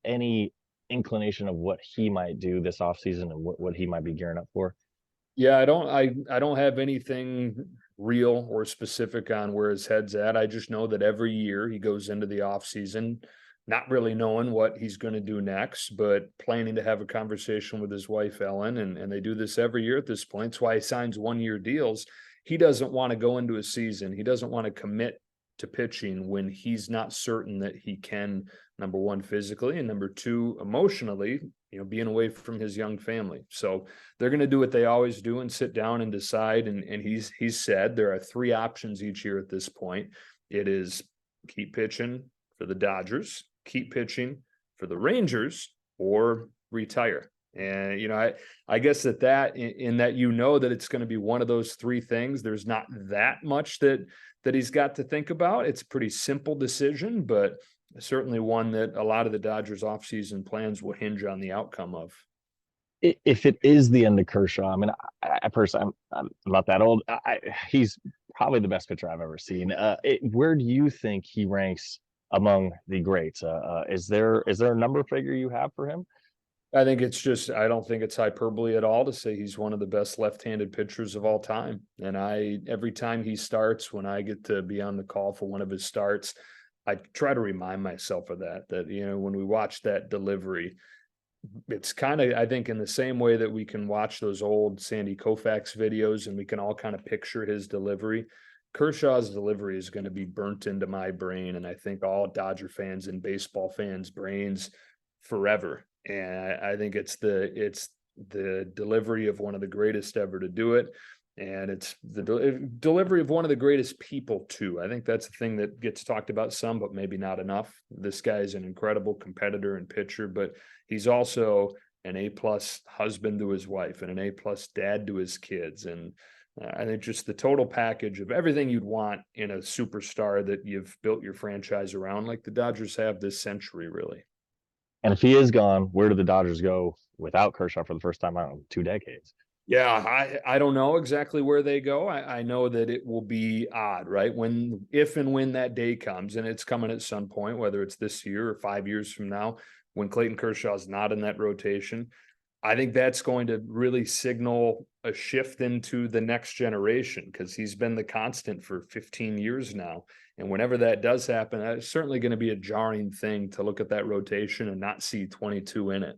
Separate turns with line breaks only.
any inclination of what he might do this offseason and what he might be gearing up for?
Yeah, I don't have anything real or specific on where his head's at. I just know that every year he goes into the off season not really knowing what he's going to do next, but planning to have a conversation with his wife Ellen, and they do this every year at this point. It's why he signs 1 year deals. He doesn't want to go into a season. He doesn't want to commit to pitching when he's not certain that he can, number one, physically, and number two, emotionally, being away from his young family. So they're going to do what they always do and sit down and decide. And he's said there are three options each year at this point. It is keep pitching for the Dodgers, keep pitching for the Rangers, or retire. And I guess that in that that it's going to be one of those three things. There's not that much that he's got to think about. It's a pretty simple decision, but certainly one that a lot of the Dodgers offseason plans will hinge on the outcome of.
If it is the end of Kershaw, I mean, I personally, I'm not that old. He's probably the best pitcher I've ever seen. Where do you think he ranks among the greats? Is there a number figure you have for him?
I don't think it's hyperbole at all to say he's one of the best left-handed pitchers of all time. And every time he starts, when I get to be on the call for one of his starts, I try to remind myself of that, when we watch that delivery, it's kind of, I think, in the same way that we can watch those old Sandy Koufax videos and we can all kind of picture his delivery. Kershaw's delivery is going to be burnt into my brain, and I think all Dodger fans and baseball fans' brains forever. And I think it's the delivery of one of the greatest ever to do it. And it's the delivery of one of the greatest people too. I think that's the thing that gets talked about some, but maybe not enough. This guy is an incredible competitor and pitcher, but he's also an A-plus husband to his wife and an A-plus dad to his kids. And I think just the total package of everything you'd want in a superstar that you've built your franchise around, like the Dodgers have this century, really.
And if he is gone, where do the Dodgers go without Kershaw for the first time out in 2 decades?
Yeah, I don't know exactly where they go. I know that it will be odd, right? If and when that day comes, and it's coming at some point, whether it's this year or 5 years from now, when Clayton Kershaw is not in that rotation, I think that's going to really signal a shift into the next generation because he's been the constant for 15 years now. And whenever that does happen, it's certainly going to be a jarring thing to look at that rotation and not see 22 in it.